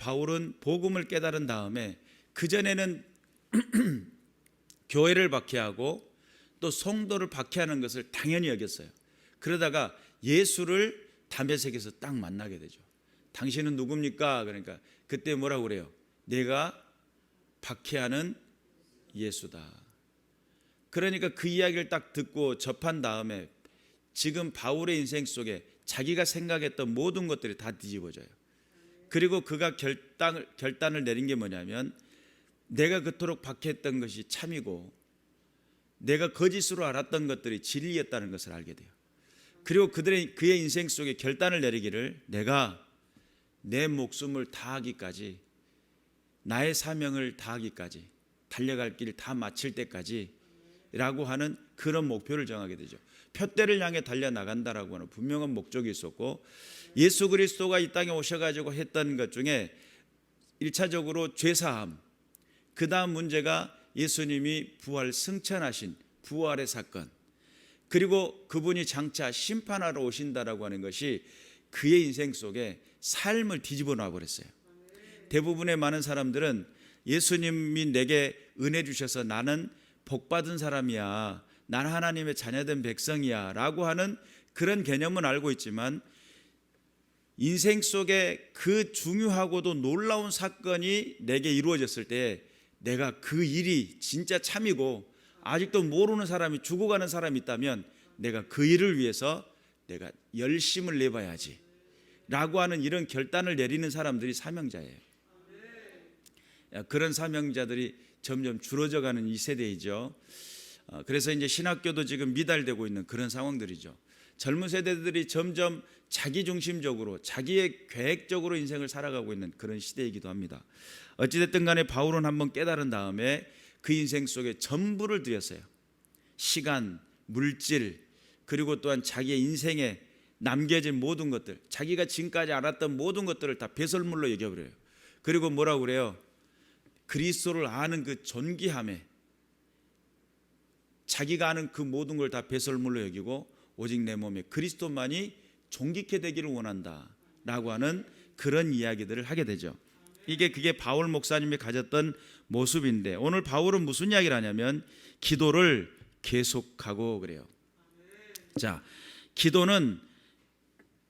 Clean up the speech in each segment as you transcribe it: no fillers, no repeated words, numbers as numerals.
바울은 복음을 깨달은 다음에 그전에는 교회를 박해하고 또 성도를 박해하는 것을 당연히 여겼어요. 그러다가 예수를 다메섹에서 딱 만나게 되죠. 당신은 누굽니까? 그러니까 그때 뭐라고 그래요? 내가 박해하는 예수다. 그러니까 그 이야기를 딱 듣고 접한 다음에 지금 바울의 인생 속에 자기가 생각했던 모든 것들이 다 뒤집어져요. 그리고 그가 결단을 내린 게 뭐냐면 내가 그토록 박해했던 것이 참이고 내가 거짓으로 알았던 것들이 진리였다는 것을 알게 돼요. 그리고 그의 인생 속에 결단을 내리기를 내가 내 목숨을 다하기까지, 나의 사명을 다하기까지, 달려갈 길 다 마칠 때까지 라고 하는 그런 목표를 정하게 되죠. 표대를 향해 달려나간다라고 하는 분명한 목적이 있었고, 예수 그리스도가 이 땅에 오셔가지고 했던 것 중에 1차적으로 죄사함, 그 다음 문제가 예수님이 부활 승천하신 부활의 사건, 그리고 그분이 장차 심판하러 오신다라고 하는 것이 그의 인생 속에 삶을 뒤집어 놔버렸어요. 대부분의 많은 사람들은 예수님이 내게 은혜 주셔서 나는 복받은 사람이야, 나는 하나님의 자녀된 백성이야 라고 하는 그런 개념은 알고 있지만 인생 속에 그 중요하고도 놀라운 사건이 내게 이루어졌을 때 내가 그 일이 진짜 참이고 아직도 모르는 사람이, 죽어가는 사람이 있다면 내가 그 일을 위해서 내가 열심을 내봐야지 라고 하는 이런 결단을 내리는 사람들이 사명자예요. 그런 사명자들이 점점 줄어져가는 이 세대이죠. 그래서 이제 신학교도 지금 미달되고 있는 그런 상황들이죠. 젊은 세대들이 점점 자기중심적으로 자기의 계획적으로 인생을 살아가고 있는 그런 시대이기도 합니다. 어찌됐든 간에 바울은 한번 깨달은 다음에 그 인생 속에 전부를 들였어요. 시간, 물질, 그리고 또한 자기의 인생에 남겨진 모든 것들, 자기가 지금까지 알았던 모든 것들을 다 배설물로 여겨버려요. 그리고 뭐라고 그래요? 그리스도를 아는 그 존귀함에 자기가 아는 그 모든 걸 다 배설물로 여기고 오직 내 몸에 그리스도만이 존귀케 되기를 원한다 라고 하는 그런 이야기들을 하게 되죠. 그게 바울 목사님이 가졌던 모습인데, 오늘 바울은 무슨 이야기를 하냐면 기도를 계속하고 그래요. 자, 기도는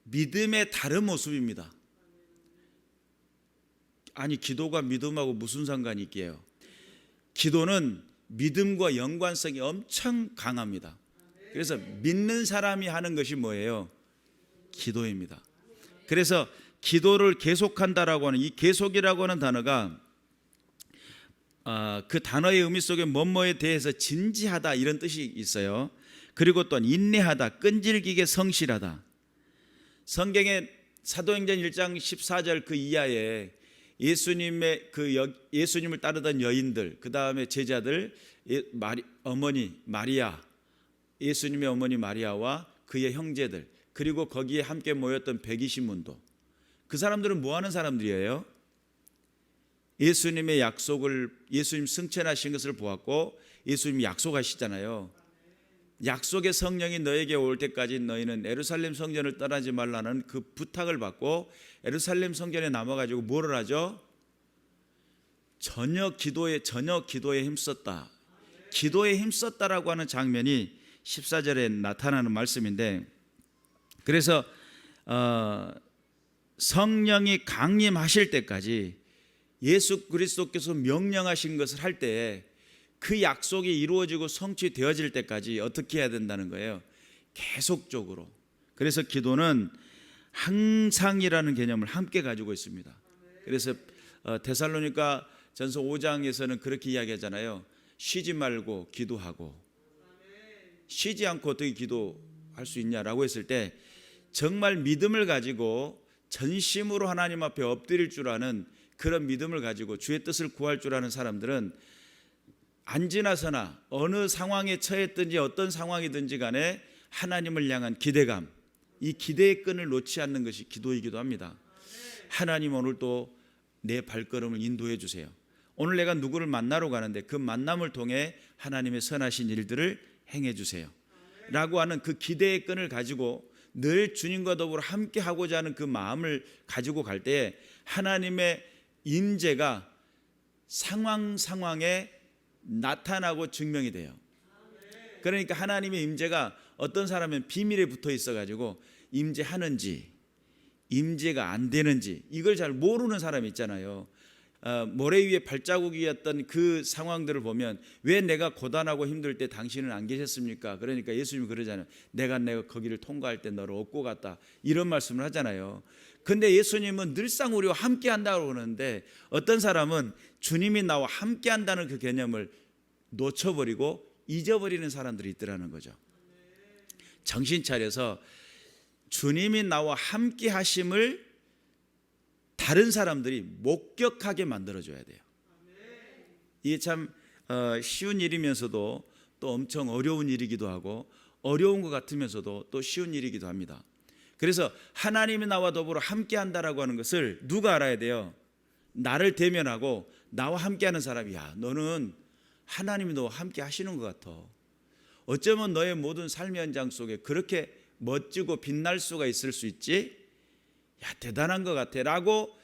믿음의 다른 모습입니다. 아니, 기도가 믿음하고 무슨 상관이 있게요? 기도는 믿음과 연관성이 엄청 강합니다. 그래서 믿는 사람이 하는 것이 뭐예요? 기도입니다. 그래서 기도를 계속한다라고 하는 이 계속이라고 하는 단어가 그 단어의 의미 속에 뭐뭐에 대해서 진지하다 이런 뜻이 있어요. 그리고 또한 인내하다, 끈질기게 성실하다. 성경의 사도행전 1장 14절 그 이하에 예수님을 따르던 여인들, 그 다음에 제자들, 어머니 마리아, 예수님의 어머니 마리아와 그의 형제들, 그리고 거기에 함께 모였던 120문도, 그 사람들은 뭐 하는 사람들이에요? 예수님의 약속을, 예수님 승천하신 것을 보았고 예수님이 약속하시잖아요. 약속의 성령이 너에게 올 때까지 너희는 예루살렘 성전을 떠나지 말라는 그 부탁을 받고 예루살렘 성전에 남아가지고 뭐를 하죠? 저녁 기도에 힘썼다. 기도에 힘썼다라고 하는 장면이 14절에 나타나는 말씀인데, 그래서 성령이 강림하실 때까지 예수 그리스도께서 명령하신 것을 할 때에 그 약속이 이루어지고 성취되어질 때까지 어떻게 해야 된다는 거예요? 계속적으로. 그래서 기도는 항상이라는 개념을 함께 가지고 있습니다. 그래서 데살로니가 전서 5장에서는 그렇게 이야기하잖아요. 쉬지 말고 기도하고. 쉬지 않고 어떻게 기도할 수 있냐라고 했을 때 정말 믿음을 가지고 전심으로 하나님 앞에 엎드릴 줄 아는 그런 믿음을 가지고 주의 뜻을 구할 줄 아는 사람들은 안 지나서나 어느 상황에 처했든지 어떤 상황이든지 간에 하나님을 향한 기대감, 이 기대의 끈을 놓지 않는 것이 기도이기도 합니다. 하나님, 오늘도 내 발걸음을 인도해 주세요. 오늘 내가 누구를 만나러 가는데 그 만남을 통해 하나님의 선하신 일들을 행해 주세요 라고 하는 그 기대의 끈을 가지고 늘 주님과 더불어 함께 하고자 하는 그 마음을 가지고 갈 때 하나님의 임재가 상황에 나타나고 증명이 돼요. 그러니까 하나님의 임재가 어떤 사람은 비밀에 붙어 있어가지고 임재하는지 임재가 안 되는지 이걸 잘 모르는 사람이 있잖아요. 모래 위에 발자국이었던 그 상황들을 보면 왜 내가 고단하고 힘들 때 당신은 안 계셨습니까? 그러니까 예수님이 그러잖아요. 내가 거기를 통과할 때 너를 업고 갔다, 이런 말씀을 하잖아요. 근데 예수님은 늘상 우리와 함께 한다고 그러는데 어떤 사람은 주님이 나와 함께 한다는 그 개념을 놓쳐버리고 잊어버리는 사람들이 있더라는 거죠. 정신 차려서 주님이 나와 함께 하심을 다른 사람들이 목격하게 만들어줘야 돼요. 이게 참 쉬운 일이면서도 또 엄청 어려운 일이기도 하고, 어려운 것 같으면서도 또 쉬운 일이기도 합니다. 그래서 하나님이 나와 더불어 함께 한다라고 하는 것을 누가 알아야 돼요? 나를 대면하고 나와 함께하는 사람이, 야, 너는 하나님이 너와 함께 하시는 것 같아. 어쩌면 너의 모든 삶의 현장 속에 그렇게 멋지고 빛날 수가 있을 수 있지? 야, 대단한 것 같아 라고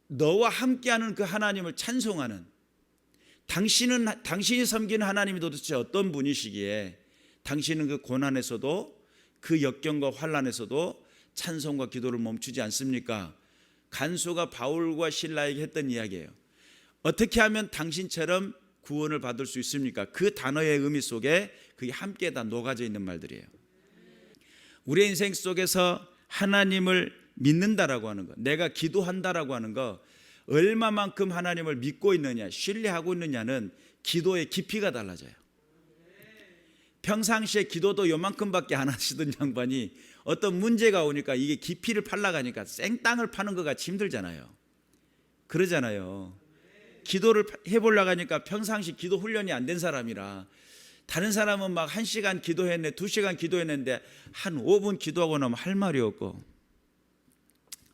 너와 함께하는 그 하나님을 찬송하는, 당신이 섬기는 하나님이 도대체 어떤 분이시기에 당신은 그 고난에서도 그 역경과 환난에서도 찬송과 기도를 멈추지 않습니까? 간수가 바울과 실라에게 했던 이야기예요. 어떻게 하면 당신처럼 구원을 받을 수 있습니까? 그 단어의 의미 속에 그게 함께 다 녹아져 있는 말들이에요. 우리의 인생 속에서 하나님을 믿는다라고 하는 것, 내가 기도한다라고 하는 것, 얼마만큼 하나님을 믿고 있느냐, 신뢰하고 있느냐는 기도의 깊이가 달라져요. 평상시에 기도도 요만큼밖에 안 하시던 양반이 어떤 문제가 오니까 이게 깊이를 파려가니까 생땅을 파는 것 같이 힘들잖아요. 그러잖아요. 기도를 해보려고 하니까 평상시 기도 훈련이 안 된 사람이라, 다른 사람은 막 1시간 기도했네, 2시간 기도했는데 한 5분 기도하고 나면 할 말이 없고,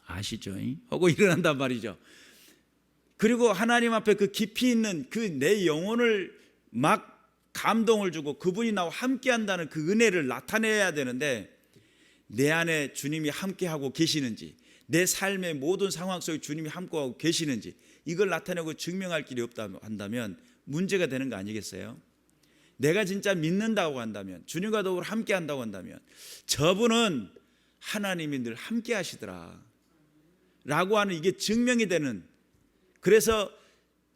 아시죠? 하고 일어난단 말이죠. 그리고 하나님 앞에 그 깊이 있는 그 내 영혼을 막 감동을 주고 그분이 나와 함께 한다는 그 은혜를 나타내야 되는데, 내 안에 주님이 함께하고 계시는지, 내 삶의 모든 상황 속에 주님이 함께하고 계시는지 이걸 나타내고 증명할 길이 없다 한다면 문제가 되는 거 아니겠어요? 내가 진짜 믿는다고 한다면, 주님과 더불어 함께 한다고 한다면, 저분은 하나님이 늘 함께 하시더라 라고 하는 이게 증명이 되는, 그래서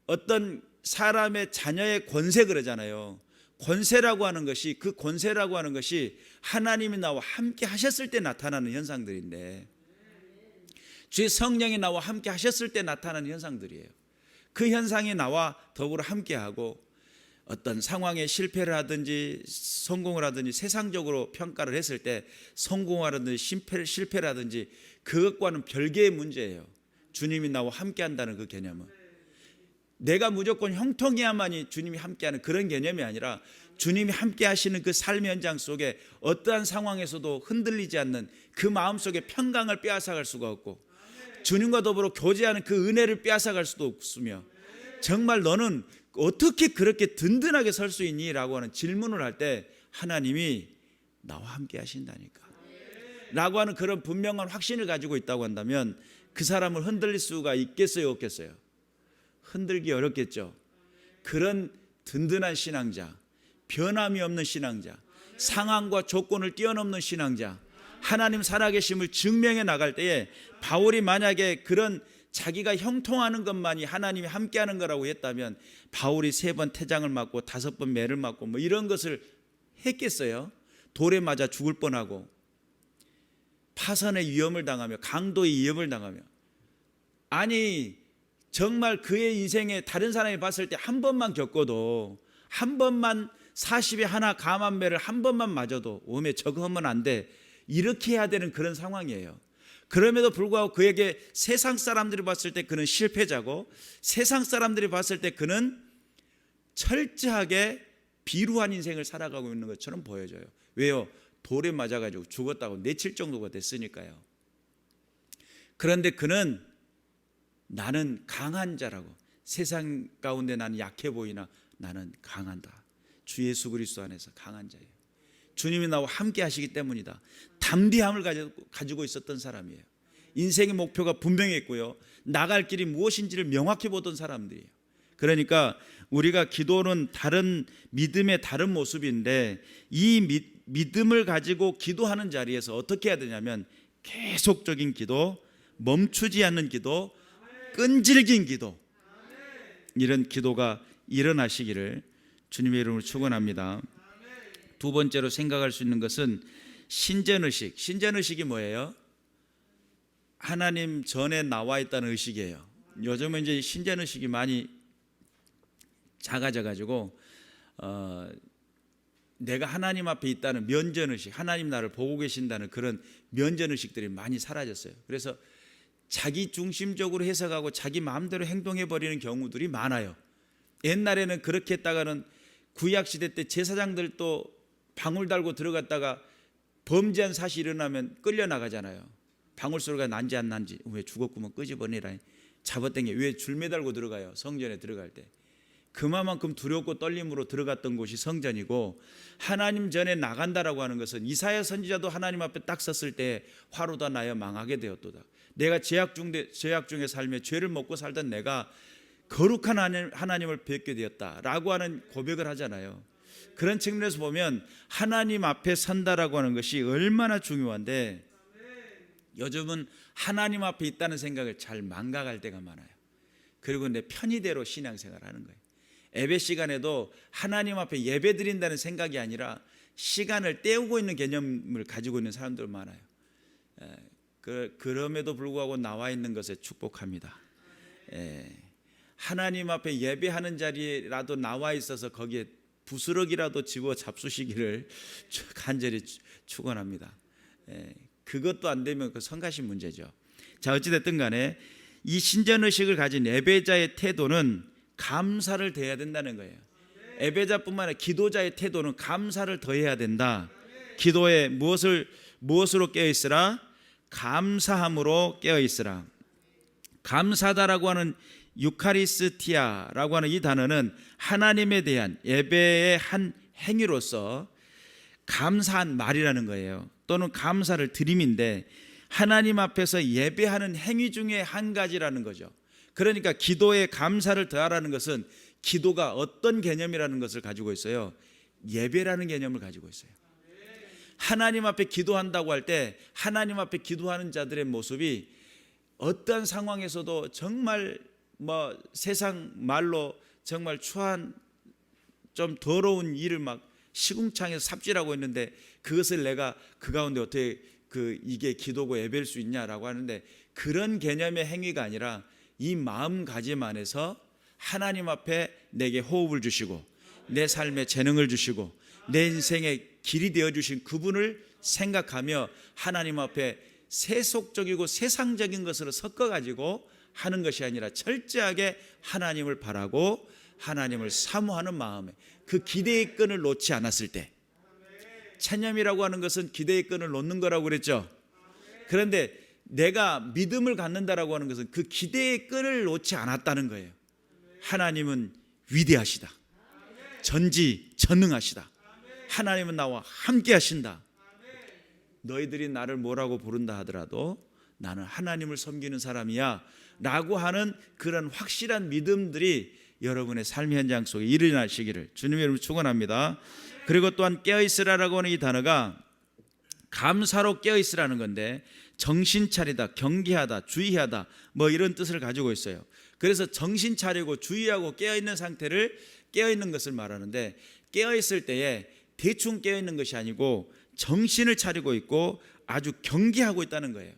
어떤 사람의 자녀의 권세 그러잖아요. 권세라고 하는 것이, 그 권세라고 하는 것이 하나님이 나와 함께 하셨을 때 나타나는 현상들인데, 주의 성령이 나와 함께 하셨을 때 나타나는 현상들이에요. 그 현상이 나와 더불어 함께하고 어떤 상황에 실패를 하든지 성공을 하든지 세상적으로 평가를 했을 때 성공하든지 실패를 하든지 그것과는 별개의 문제예요. 주님이 나와 함께한다는 그 개념은 내가 무조건 형통해야만이 주님이 함께하는 그런 개념이 아니라, 주님이 함께하시는 그 삶의 현장 속에 어떠한 상황에서도 흔들리지 않는 그 마음속에 평강을 빼앗아갈 수가 없고, 주님과 더불어 교제하는 그 은혜를 빼앗아갈 수도 없으며, 정말 너는 어떻게 그렇게 든든하게 설 수 있니? 라고 하는 질문을 할 때 하나님이 나와 함께 하신다니까 라고 하는 그런 분명한 확신을 가지고 있다고 한다면 그 사람을 흔들릴 수가 있겠어요, 없겠어요? 흔들기 어렵겠죠. 그런 든든한 신앙자, 변함이 없는 신앙자, 상황과 조건을 뛰어넘는 신앙자, 하나님 살아계심을 증명해 나갈 때에, 바울이 만약에 그런 자기가 형통하는 것만이 하나님이 함께하는 거라고 했다면 바울이 3번 태장을 맞고 5번 매를 맞고 뭐 이런 것을 했겠어요? 돌에 맞아 죽을 뻔하고 파선의 위험을 당하며 강도의 위험을 당하며, 아니 정말 그의 인생에 다른 사람이 봤을 때 한 번만 겪어도, 한 번만 40에 하나 감한 매를 한 번만 맞아도 오메 저거 하면 안 돼, 이렇게 해야 되는 그런 상황이에요. 그럼에도 불구하고 그에게 세상 사람들이 봤을 때 그는 실패자고, 세상 사람들이 봤을 때 그는 철저하게 비루한 인생을 살아가고 있는 것처럼 보여져요. 왜요? 돌에 맞아가지고 죽었다고 내칠 정도가 됐으니까요. 그런데 그는 나는 강한 자라고, 세상 가운데 나는 약해 보이나 나는 강한다, 주 예수 그리스도 안에서 강한 자예요. 주님이 나와 함께 하시기 때문이다. 담대함을 가지고 있었던 사람이에요. 인생의 목표가 분명했고요. 나갈 길이 무엇인지를 명확히 보던 사람들이에요. 그러니까 우리가 기도는 다른 믿음의 다른 모습인데 이 믿음을 가지고 기도하는 자리에서 어떻게 해야 되냐면 계속적인 기도, 멈추지 않는 기도, 끈질긴 기도, 이런 기도가 일어나시기를 주님의 이름으로 축원합니다. 두 번째로 생각할 수 있는 것은 신전의식. 신전의식이 뭐예요? 하나님 전에 나와 있다는 의식이에요. 요즘은 이제 신전의식이 많이 작아져 가지고 내가 하나님 앞에 있다는 면전의식, 하나님 나를 보고 계신다는 그런 면전의식들이 많이 사라졌어요. 그래서 자기 중심적으로 해석하고 자기 마음대로 행동해 버리는 경우들이 많아요. 옛날에는 그렇게 했다가는 구약시대 때 제사장들도 방울 달고 들어갔다가 범죄한 사실이 일어나면 끌려나가잖아요. 방울 소리가 난지 안 난지, 왜 죽었구먼 끄집어내라, 잡아당겨, 왜 줄 매달고 들어가요? 성전에 들어갈 때 그만큼 두렵고 떨림으로 들어갔던 곳이 성전이고, 하나님 전에 나간다라고 하는 것은 이사야 선지자도 하나님 앞에 딱 섰을 때 화로다 나여 망하게 되었도다. 내가 죄악 중에 살며 죄를 먹고 살던 내가 거룩한 하나님을 뵙게 되었다라고 하는 고백을 하잖아요. 그런 측면에서 보면 하나님 앞에 산다라고 하는 것이 얼마나 중요한데, 요즘은 하나님 앞에 있다는 생각을 잘 망각할 때가 많아요. 그리고 내 편의대로 신앙생활을 하는 거예요. 예배 시간에도 하나님 앞에 예배 드린다는 생각이 아니라 시간을 때우고 있는 개념을 가지고 있는 사람들 많아요. 그럼에도 불구하고 나와 있는 것에 축복합니다. 하나님 앞에 예배하는 자리라도 나와 있어서 거기에 부스러기라도 집어 잡수시기를 간절히 축원합니다. 그것도 안 되면 그 성가신 문제죠. 자, 어찌됐든 간에 이 신전의식을 가진 예배자의 태도는 감사를 더해야 된다는 거예요. 예배자뿐만 아니라 기도자의 태도는 감사를 더해야 된다. 기도에 무엇으로 깨어있으라? 감사함으로 깨어있으라. 감사다라고 하는 유카리스티아라고 하는 이 단어는 하나님에 대한 예배의 한 행위로서 감사한 말이라는 거예요. 또는 감사를 드림인데 하나님 앞에서 예배하는 행위 중에 한 가지라는 거죠. 그러니까 기도에 감사를 더하라는 것은 기도가 어떤 개념이라는 것을 가지고 있어요? 예배라는 개념을 가지고 있어요. 하나님 앞에 기도한다고 할 때 하나님 앞에 기도하는 자들의 모습이 어떠한 상황에서도 정말 세상 말로 정말 추한 좀 더러운 일을 막 시궁창에서 삽질하고 있는데 그것을 내가 그 가운데 어떻게 이게 기도고 예배일 수 있냐라고 하는데, 그런 개념의 행위가 아니라 이 마음가짐 안에서 하나님 앞에 내게 호흡을 주시고 내 삶에 재능을 주시고 내 인생의 길이 되어주신 그분을 생각하며 하나님 앞에 세속적이고 세상적인 것으로 섞어가지고 하는 것이 아니라 철저하게 하나님을 바라고 하나님을 사모하는 마음에 그 기대의 끈을 놓지 않았을 때, 체념이라고 하는 것은 기대의 끈을 놓는 거라고 그랬죠. 그런데 내가 믿음을 갖는다라고 하는 것은 그 기대의 끈을 놓지 않았다는 거예요. 하나님은 위대하시다. 전지전능하시다. 하나님은 나와 함께 하신다. 너희들이 나를 뭐라고 부른다 하더라도 나는 하나님을 섬기는 사람이야 라고 하는 그런 확실한 믿음들이 여러분의 삶의 현장 속에 일어나시기를 주님의 이름으로 축원합니다. 그리고 또한 깨어있으라라고 하는 이 단어가 감사로 깨어있으라는 건데, 정신 차리다, 경계하다, 주의하다 이런 뜻을 가지고 있어요. 그래서 정신 차리고 주의하고 깨어있는 상태를, 깨어있는 것을 말하는데, 깨어있을 때에 대충 깨어있는 것이 아니고 정신을 차리고 있고 아주 경계하고 있다는 거예요.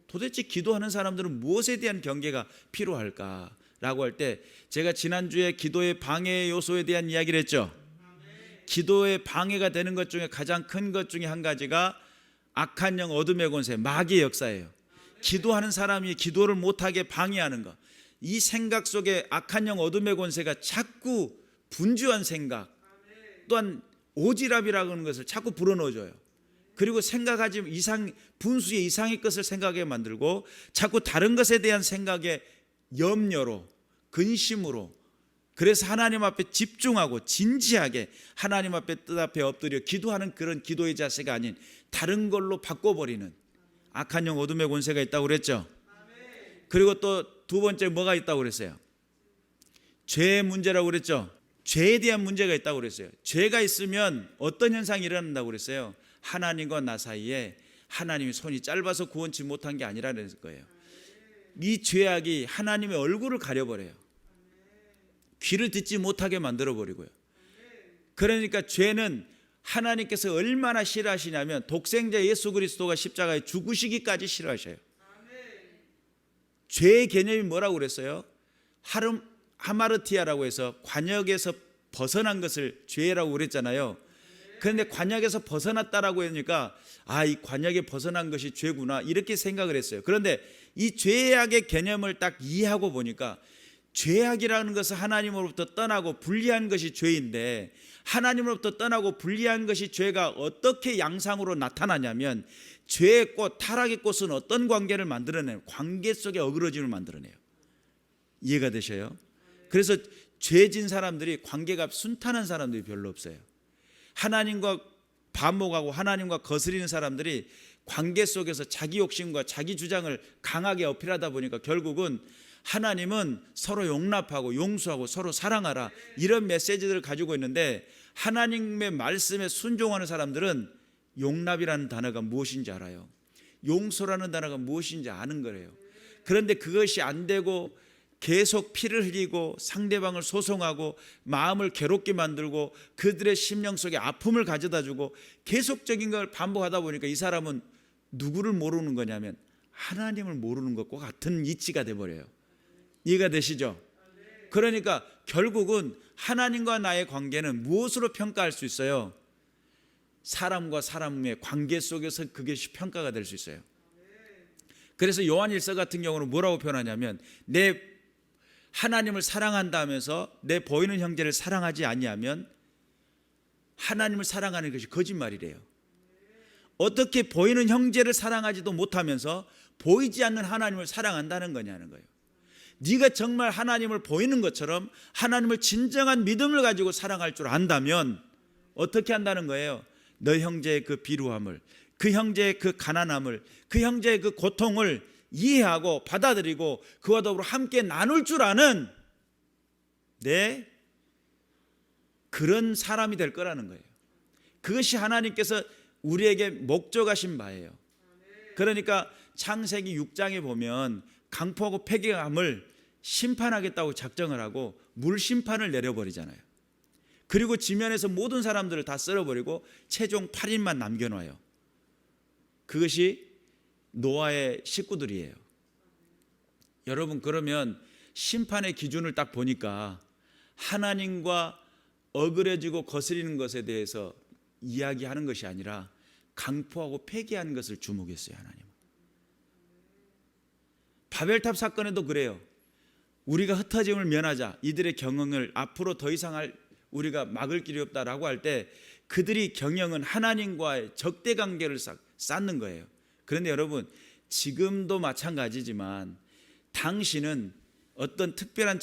도대체 기도하는 사람들은 무엇에 대한 경계가 필요할까라고 할 때, 제가 지난주에 기도의 방해 요소에 대한 이야기를 했죠. 기도의 방해가 되는 것 중에 가장 큰 것 중에 한 가지가 악한 영, 어둠의 권세, 마귀의 역사예요. 기도하는 사람이 기도를 못하게 방해하는 것, 이 생각 속에 악한 영, 어둠의 권세가 자꾸 분주한 생각, 또한 오지랖이라고 하는 것을 자꾸 불어넣어줘요. 그리고 생각하지 분수의 이상의 것을 생각하게 만들고 자꾸 다른 것에 대한 생각에 염려로, 근심으로, 그래서 하나님 앞에 집중하고 진지하게 하나님 앞에 뜻 앞에 엎드려 기도하는 그런 기도의 자세가 아닌 다른 걸로 바꿔버리는, 악한 영 어둠의 권세가 있다고 그랬죠. 그리고 또 두 번째 뭐가 있다고 그랬어요? 죄의 문제라고 그랬죠. 죄에 대한 문제가 있다고 그랬어요. 죄가 있으면 어떤 현상이 일어난다고 그랬어요? 하나님과 나 사이에 하나님의 손이 짧아서 구원치 못한 게 아니라는 거예요. 이 죄악이 하나님의 얼굴을 가려버려요. 귀를 듣지 못하게 만들어버리고요. 그러니까 죄는 하나님께서 얼마나 싫어하시냐면 독생자 예수 그리스도가 십자가에 죽으시기까지 싫어하셔요. 죄의 개념이 뭐라고 그랬어요? 하마르티아라고 해서 관역에서 벗어난 것을 죄라고 그랬잖아요. 그런데 관역에서 벗어났다라고 하니까 이 관역에 벗어난 것이 죄구나 이렇게 생각을 했어요. 그런데 이 죄악의 개념을 딱 이해하고 보니까 죄악이라는 것은 하나님으로부터 떠나고 분리한 것이 죄인데, 하나님으로부터 떠나고 분리한 것이 죄가 어떻게 양상으로 나타나냐면 죄의 꽃, 타락의 꽃은 어떤 관계를 만들어내요? 관계 속에 어그러짐을 만들어내요. 이해가 되셔요? 그래서 죄진 사람들이 관계가 순탄한 사람들이 별로 없어요. 하나님과 반목하고 하나님과 거스리는 사람들이 관계 속에서 자기 욕심과 자기 주장을 강하게 어필하다 보니까 결국은 하나님은 서로 용납하고 용서하고 서로 사랑하라 이런 메시지들을 가지고 있는데, 하나님의 말씀에 순종하는 사람들은 용납이라는 단어가 무엇인지 알아요. 용서라는 단어가 무엇인지 아는 거예요. 그런데 그것이 안 되고 계속 피를 흘리고 상대방을 소송하고 마음을 괴롭게 만들고 그들의 심령 속에 아픔을 가져다 주고 계속적인 걸 반복하다 보니까 이 사람은 누구를 모르는 거냐면 하나님을 모르는 것과 같은 이치가 돼버려요. 이해가 되시죠? 그러니까 결국은 하나님과 나의 관계는 무엇으로 평가할 수 있어요? 사람과 사람의 관계 속에서 그것이 평가가 될 수 있어요. 그래서 요한일서 같은 경우는 뭐라고 표현하냐면 내 하나님을 사랑한다면서 내 보이는 형제를 사랑하지 아니하면 하나님을 사랑하는 것이 거짓말이래요. 어떻게 보이는 형제를 사랑하지도 못하면서 보이지 않는 하나님을 사랑한다는 거냐는 거예요. 네가 정말 하나님을 보이는 것처럼 하나님을 진정한 믿음을 가지고 사랑할 줄 안다면 어떻게 한다는 거예요? 너 형제의 그 비루함을, 그 형제의 그 가난함을, 그 형제의 그 고통을 이해하고 받아들이고 그와 더불어 함께 나눌 줄 아는 그런 사람이 될 거라는 거예요. 그것이 하나님께서 우리에게 목적하신 바예요. 그러니까 창세기 6장에 보면 강포하고 폐괴함을 심판하겠다고 작정을 하고 물 심판을 내려버리잖아요. 그리고 지면에서 모든 사람들을 다 쓸어버리고 최종 8인만 남겨놔요. 그것이 노아의 식구들이에요. 여러분, 그러면 심판의 기준을 딱 보니까 하나님과 어그러지고 거스리는 것에 대해서 이야기하는 것이 아니라 강포하고 폐기한 것을 주목했어요. 하나님. 바벨탑 사건에도 그래요. 우리가 흩어짐을 면하자, 이들의 경영을 앞으로 더 이상 우리가 막을 길이 없다라고 할 때 그들이 경영은 하나님과의 적대 관계를 쌓는 거예요. 그런데 여러분, 지금도 마찬가지지만 당시는 어떤 특별한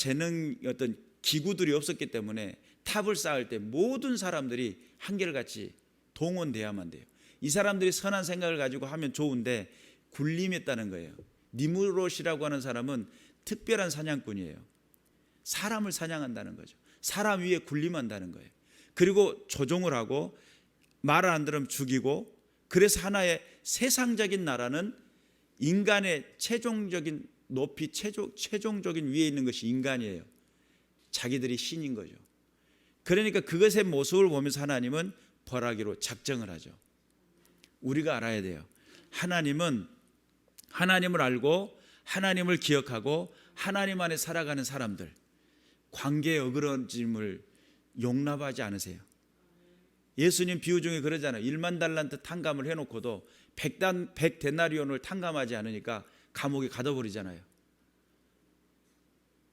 어떤 기구들이 없었기 때문에 탑을 쌓을 때 모든 사람들이 한결같이 동원돼야만 돼요. 이 사람들이 선한 생각을 가지고 하면 좋은데 굴림했다는 거예요. 니무롯이라고 하는 사람은 특별한 사냥꾼이에요. 사람을 사냥한다는 거죠. 사람 위에 군림한다는 거예요. 그리고 조종을 하고 말을 안 들으면 죽이고, 그래서 하나의 세상적인 나라는 인간의 최종적인 높이, 최종적인 위에 있는 것이 인간이에요. 자기들이 신인 거죠. 그러니까 그것의 모습을 보면서 하나님은 벌하기로 작정을 하죠. 우리가 알아야 돼요. 하나님은 하나님을 알고 하나님을 기억하고 하나님 안에 살아가는 사람들, 관계의 어그러짐을 용납하지 않으세요. 예수님 비유 중에 그러잖아요. 1만 달란트 탕감을 해놓고도 100데나리온을 탕감하지 않으니까 감옥에 가둬버리잖아요.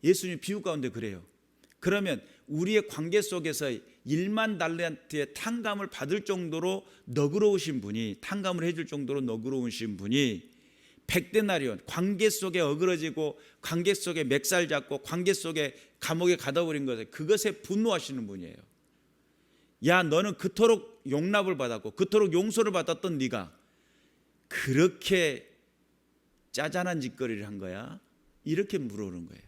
예수님 비유 가운데 그래요. 그러면 우리의 관계 속에서 1만 달란트의 탕감을 받을 정도로 너그러우신 분이, 탕감을 해줄 정도로 너그러우신 분이 100데나리온, 관계 속에 어그러지고 관계 속에 멱살 잡고 관계 속에 감옥에 가둬버린 그것에 분노하시는 분이에요. 야, 너는 그토록 용납을 받았고 그토록 용서를 받았던 네가 그렇게 짜잔한 짓거리를 한 거야? 이렇게 물어오는 거예요.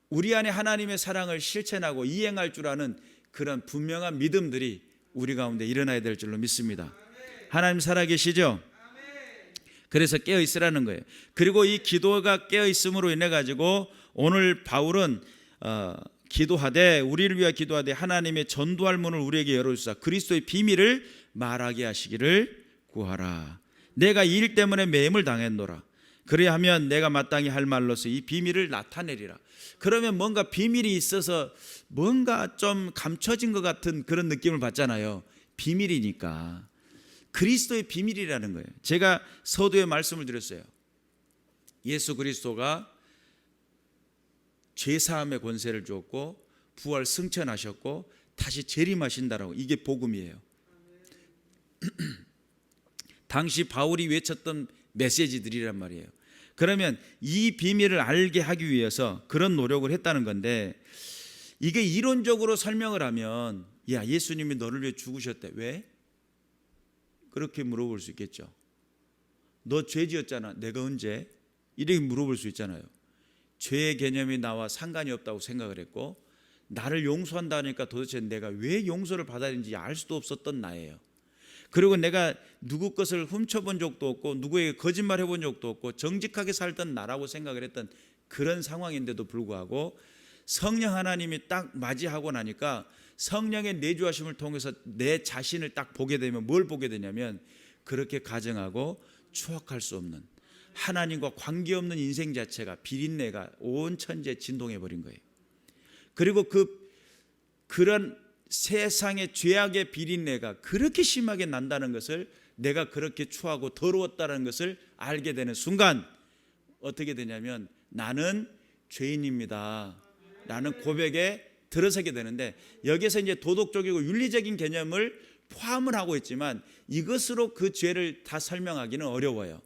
우리 안에 하나님의 사랑을 실천하고 이행할 줄 아는 그런 분명한 믿음들이 우리 가운데 일어나야 될 줄로 믿습니다. 하나님 살아계시죠? 그래서 깨어 있으라는 거예요. 그리고 이 기도가 깨어 있음으로 인해 가지고 오늘 바울은 기도하되 우리를 위하여 기도하되 하나님의 전도할 문을 우리에게 열어주사 그리스도의 비밀을 말하게 하시기를 구하라. 내가 이 일 때문에 매임을 당했노라. 그리하면 내가 마땅히 할 말로서 이 비밀을 나타내리라. 그러면 뭔가 비밀이 있어서 뭔가 좀 감춰진 것 같은 그런 느낌을 받잖아요. 비밀이니까. 그리스도의 비밀이라는 거예요. 제가 서두에 말씀을 드렸어요. 예수 그리스도가 죄사함의 권세를 주었고 부활 승천하셨고 다시 재림하신다라고. 이게 복음이에요. 당시 바울이 외쳤던 메시지들이란 말이에요. 그러면 이 비밀을 알게 하기 위해서 그런 노력을 했다는 건데, 이게 이론적으로 설명을 하면 야, 예수님이 너를 위해 죽으셨대. 왜? 그렇게 물어볼 수 있겠죠. 너 죄 지었잖아. 내가 언제? 이렇게 물어볼 수 있잖아요. 죄의 개념이 나와 상관이 없다고 생각을 했고, 나를 용서한다니까 도대체 내가 왜 용서를 받아야 되는지 알 수도 없었던 나예요. 그리고 내가 누구 것을 훔쳐본 적도 없고 누구에게 거짓말 해본 적도 없고 정직하게 살던 나라고 생각을 했던 그런 상황인데도 불구하고 성령 하나님이 딱 맞이하고 나니까 성령의 내주하심을 통해서 내 자신을 딱 보게 되면 뭘 보게 되냐면, 그렇게 가정하고 추억할 수 없는 하나님과 관계없는 인생 자체가 비린내가 온 천지에 진동해 버린 거예요. 그리고 그런 세상의 죄악의 비린내가 그렇게 심하게 난다는 것을, 내가 그렇게 추하고 더러웠다는 것을 알게 되는 순간 어떻게 되냐면, 나는 죄인입니다 라는 고백에 들어서게 되는데, 여기서 이제 도덕적이고 윤리적인 개념을 포함을 하고 있지만 이것으로 그 죄를 다 설명하기는 어려워요.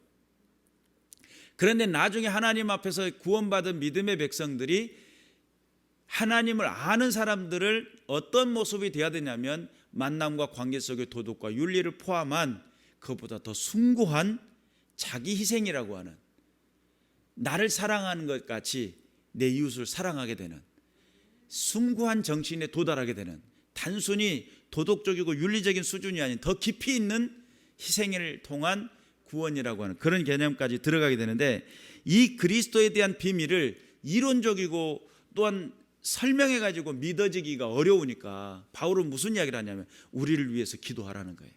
그런데 나중에 하나님 앞에서 구원받은 믿음의 백성들이 하나님을 아는 사람들을 어떤 모습이 되어야 되냐면, 만남과 관계 속의 도덕과 윤리를 포함한 그것보다 더 숭고한 자기 희생이라고 하는, 나를 사랑하는 것 같이 내 이웃을 사랑하게 되는 숭고한 정신에 도달하게 되는, 단순히 도덕적이고 윤리적인 수준이 아닌 더 깊이 있는 희생을 통한 구원이라고 하는 그런 개념까지 들어가게 되는데, 이 그리스도에 대한 비밀을 이론적이고 또한 설명해 가지고 믿어지기가 어려우니까 바울은 무슨 이야기를 하냐면 우리를 위해서 기도하라는 거예요.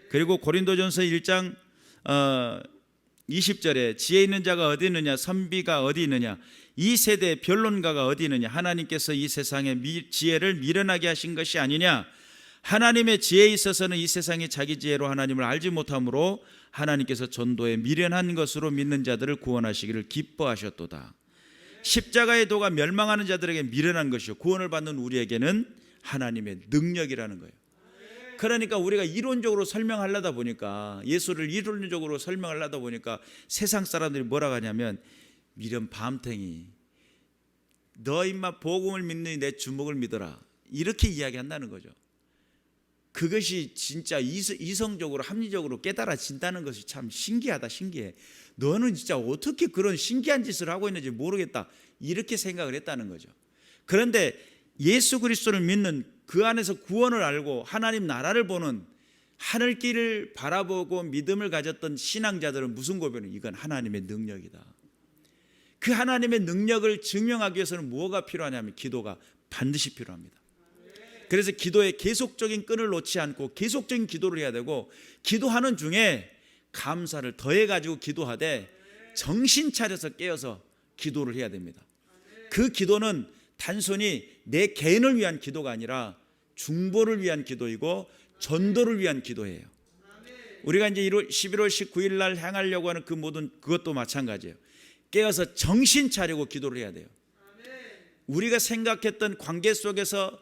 그리고 고린도전서 1장 20절에 지혜 있는 자가 어디 있느냐, 선비가 어디 있느냐, 이 세대의 변론가가 어디 있느냐, 하나님께서 이 세상의 지혜를 미련하게 하신 것이 아니냐, 하나님의 지혜에 있어서는 이 세상이 자기 지혜로 하나님을 알지 못하므로 하나님께서 전도에 미련한 것으로 믿는 자들을 구원하시기를 기뻐하셨도다. 십자가의 도가 멸망하는 자들에게 미련한 것이요 구원을 받는 우리에게는 하나님의 능력이라는 거예요. 그러니까 우리가 이론적으로 설명하려다 보니까, 예수를 이론적으로 설명하려다 보니까 세상 사람들이 뭐라고 하냐면, 미련 밤탱이, 너 임마 복음을 믿느니 내 주먹을 믿어라, 이렇게 이야기한다는 거죠. 그것이 진짜 이성적으로 합리적으로 깨달아진다는 것이 참 신기하다, 신기해. 너는 진짜 어떻게 그런 신기한 짓을 하고 있는지 모르겠다, 이렇게 생각을 했다는 거죠. 그런데 예수 그리스도를 믿는, 그 안에서 구원을 알고 하나님 나라를 보는, 하늘길을 바라보고 믿음을 가졌던 신앙자들은 무슨 고백을? 이건 하나님의 능력이다. 그 하나님의 능력을 증명하기 위해서는 뭐가 필요하냐면 기도가 반드시 필요합니다. 그래서 기도에 계속적인 끈을 놓지 않고 계속적인 기도를 해야 되고, 기도하는 중에 감사를 더해가지고 기도하되 정신 차려서 깨어서 기도를 해야 됩니다. 그 기도는 단순히 내 개인을 위한 기도가 아니라 중보를 위한 기도이고 전도를 위한 기도예요. 우리가 이제 11월 19일 날 행하려고 하는 그 모든 그것도 마찬가지예요. 깨어서 정신 차리고 기도를 해야 돼요. 우리가 생각했던 관계 속에서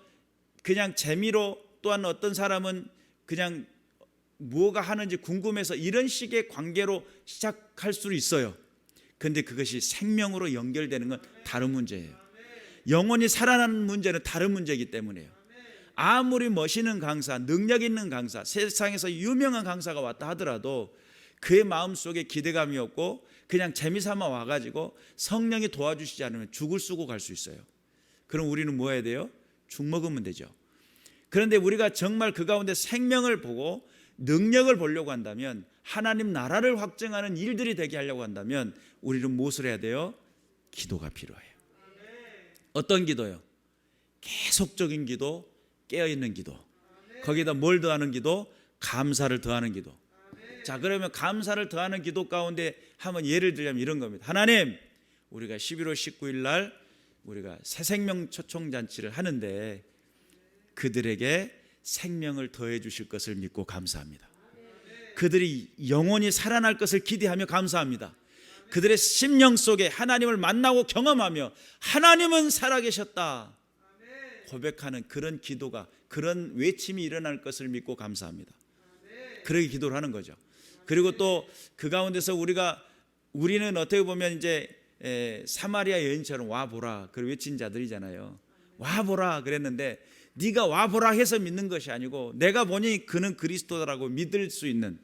그냥 재미로, 또한 어떤 사람은 그냥 뭐가 하는지 궁금해서 이런 식의 관계로 시작할 수도 있어요. 그런데 그것이 생명으로 연결되는 건 다른 문제예요. 영혼이 살아나는 문제는 다른 문제이기 때문에요. 아무리 멋있는 강사, 능력 있는 강사, 세상에서 유명한 강사가 왔다 하더라도 그의 마음속에 기대감이 없고 그냥 재미삼아 와가지고 성령이 도와주시지 않으면 죽을 쓰고 갈 수 있어요. 그럼 우리는 뭐 해야 돼요? 죽 먹으면 되죠. 그런데 우리가 정말 그 가운데 생명을 보고 능력을 보려고 한다면, 하나님 나라를 확증하는 일들이 되게 하려고 한다면 우리는 무엇을 해야 돼요? 기도가 필요해요. 어떤 기도요? 계속적인 기도, 깨어있는 기도. 거기다 뭘 더하는 기도? 감사를 더하는 기도. 자, 그러면 감사를 더하는 기도 가운데 한번 예를 들자면 이런 겁니다. 하나님, 우리가 11월 19일 날 우리가 새생명 초청잔치를 하는데 그들에게 생명을 더해 주실 것을 믿고 감사합니다. 그들이 영원히 살아날 것을 기대하며 감사합니다. 그들의 심령 속에 하나님을 만나고 경험하며 하나님은 살아계셨다 고백하는 그런 기도가, 그런 외침이 일어날 것을 믿고 감사합니다. 그렇게 기도를 하는 거죠. 그리고 또 그 가운데서 우리는 어떻게 보면 이제 사마리아 여인처럼 와보라 그 외친 자들이잖아요. 와보라 그랬는데 네가 와보라 해서 믿는 것이 아니고 내가 보니 그는 그리스도라고 믿을 수 있는,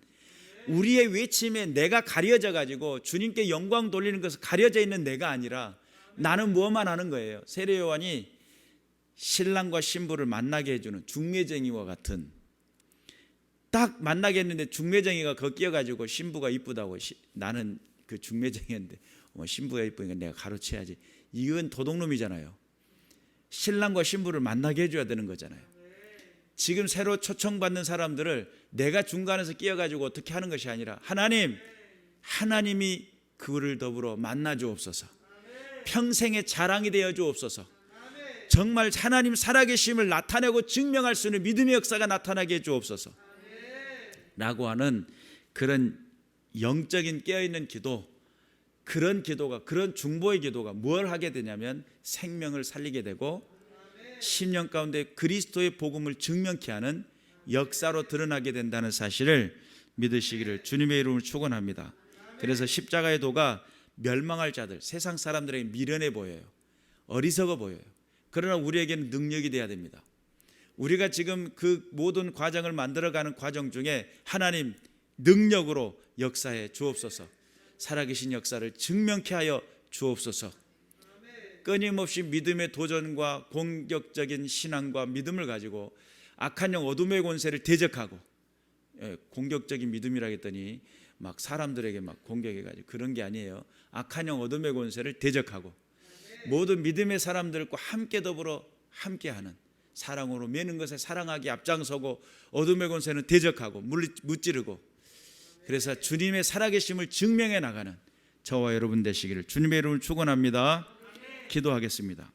우리의 외침에 내가 가려져 가지고 주님께 영광 돌리는 것을 가려져 있는 내가 아니라 나는 무엇만 하는 거예요. 세례 요한이 신랑과 신부를 만나게 해주는 중매쟁이와 같은, 딱 만나게 했는데 중매쟁이가 걷기어가지고 신부가 이쁘다고, 나는 그 중매쟁이인데 신부가 이쁘니까 내가 가로채야지. 이건 도둑놈이잖아요. 신랑과 신부를 만나게 해줘야 되는 거잖아요. 지금 새로 초청받는 사람들을 내가 중간에서 끼어가지고 어떻게 하는 것이 아니라 하나님이 그를 더불어 만나 주옵소서. 평생의 자랑이 되어 주옵소서. 정말 하나님 살아계심을 나타내고 증명할 수 있는 믿음의 역사가 나타나게 해 주옵소서 라고 하는 그런 영적인 깨어있는 기도, 그런 기도가, 그런 중보의 기도가 뭘 하게 되냐면 생명을 살리게 되고 심령 가운데 그리스도의 복음을 증명케 하는 역사로 드러나게 된다는 사실을 믿으시기를 주님의 이름으로 축원합니다. 그래서 십자가의 도가 멸망할 자들, 세상 사람들에게 미련해 보여요. 어리석어 보여요. 그러나 우리에게는 능력이 돼야 됩니다. 우리가 지금 그 모든 과정을 만들어가는 과정 중에 하나님 능력으로 역사해 주옵소서. 살아계신 역사를 증명케 하여 주옵소서. 끊임없이 믿음의 도전과 공격적인 신앙과 믿음을 가지고 악한 영 어둠의 권세를 대적하고, 공격적인 믿음이라 했더니 막 사람들에게 막 공격해가지고 그런 게 아니에요. 악한 영 어둠의 권세를 대적하고 모든 믿음의 사람들과 함께 더불어 함께하는, 사랑으로 매는 것에 사랑하기 앞장서고 어둠의 권세는 대적하고 무찌르고, 그래서 주님의 살아계심을 증명해 나가는 저와 여러분 되시기를 주님의 이름을 축원합니다. 기도하겠습니다.